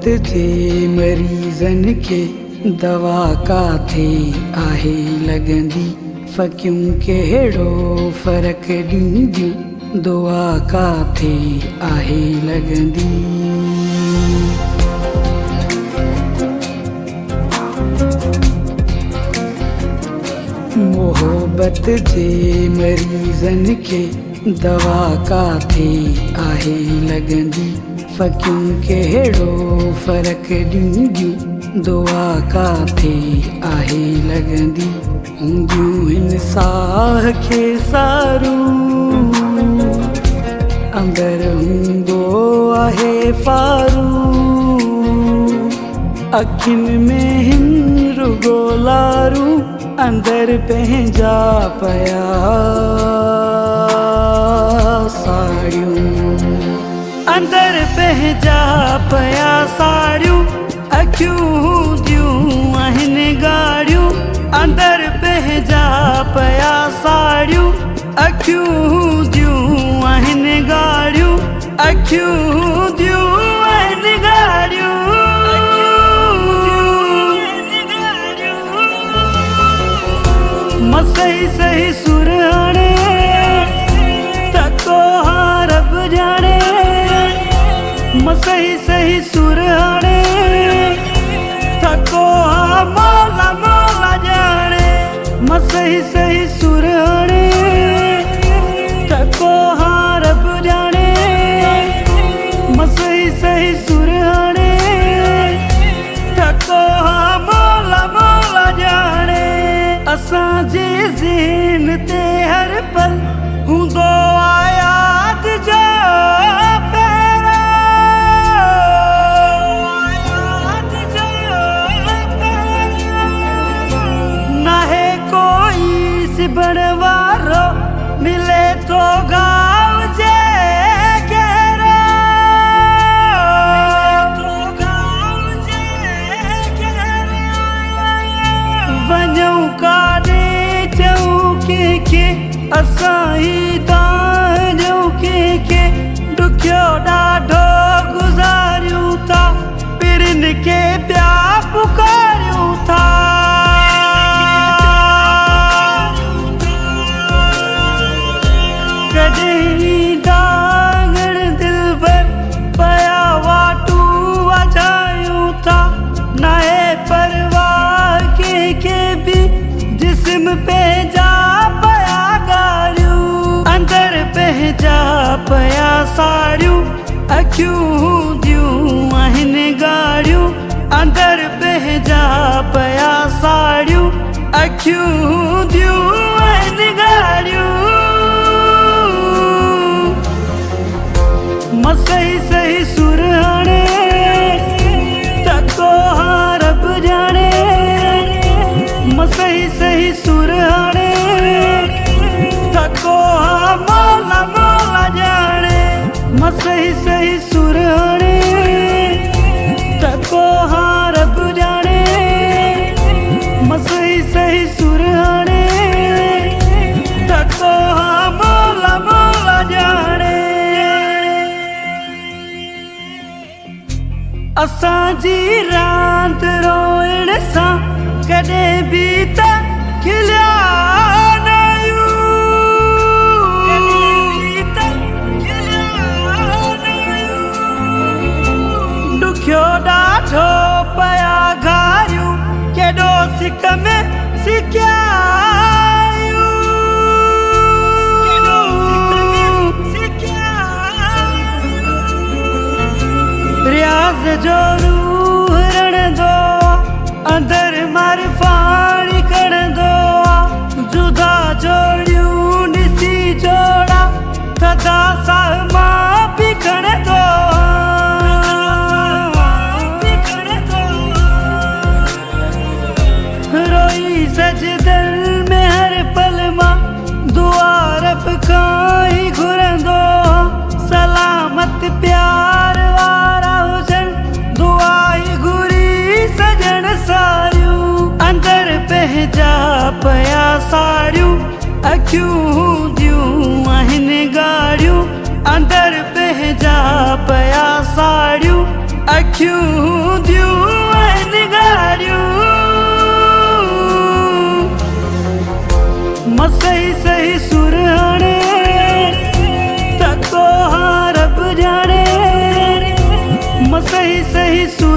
जे मरीज़न के दवा काथे आहे लगंदी, फ़क़ियूं कहिड़ो फ़र्क़ ॾींदियूं, दुआ काथे आहे लगंदी। मोहब्बत जे मरीज़न के दवा काथे आहे लगंदी, फ़क़ियूं कहिड़ो फ़र्क़ ॾींदियूं, दुआ काथे आहे लगंदी। हूंदियूं हिन साह खे सारूं, अंदरि हूंदो आहे फारू, अखियुनि में हिन रुगो लारूं, अंदरि पंहिंजा पया साड़ियूं, अंदरि पंहिंजा पया साड़ियूं, अखियूं हूंदियूं आहिनि ॻाढ़ियूं, अंदरि पंहिंजा पया साड़ियूं, अखियूं हूंदियूं आहिनि ॻाढ़ियूं, अखियूं हूंदियूं आहिनि ॻाढ़ियूं। सही सही सुर हाणे तको हाँ रब जाने, सही सही सुर हाणे तको हाँ मौला मौला जाने, सही सही सुर हाणे तको हाँ रब जाने, सही सही सुर हाणे तको हाँ मौला मौला जाने। असांजे ज़हन ते हर पल हूंदो आ याद जो पहिरो, नाहे कोई सिबण वारो, मिले तो गाँव जे गहरो, वञूं काॾे चऊं कंहिंखे, असां ई तव्हांजो कंहिंखे ॾुखियो ॾाढो गुज़ारियूं था, पिरनि खे पिया पुकारियूं था। कॾहिं दागण दिलबर पया वाटू वॼायूं था, नाहे परवाह कंहिंखे बि जिस्म पंहिंजा पया ॻाढ़ियूं, अंदरि पंहिंजा पया साड़ियूं, अखियूं हूंदियूं आहिनि ॻाढ़ियूं, अंदरि पंहिंजा पया साड़ियूं, अखियूं हूंदियूं आहिनि ॻाढ़ियूं। सही सही सुर हाणे तको हाँ रब जाने, सही सही सुर हाणे तको हाँ मौला मौला जाने, सही सही सुर हाणे तको हाँ रब जाने, सही सही सुर हाणे तको हाँ मौला मौला जाने। असांजी रांदि रोइण सां कॾहिं बि त खिलिया न आहियूं, ॾुखियो ॾाढो पया घारियूं, केॾो सिक में सिकिया आहियूं, रियाज़ जो रूह रड़ंदो, अंदरि मारिफाणी कढंदो, जुदा जोड़ियूं ॾिसी जोड़ा थधा साह मां बि खणंदो, रोई सजदनि में हर पल मां दुआ रब खां ई घुरंदो, सलामत प्यार वारा हुजनि, दुआ ई घुरी सजण सारियूं, अंदरि पंहिंजा पया साड़ियूं, अखियूं हूंदियूं आहिनि ॻाढ़ियूं, अंदरि पंहिंजा पया साड़ियूं, अखियूं सुन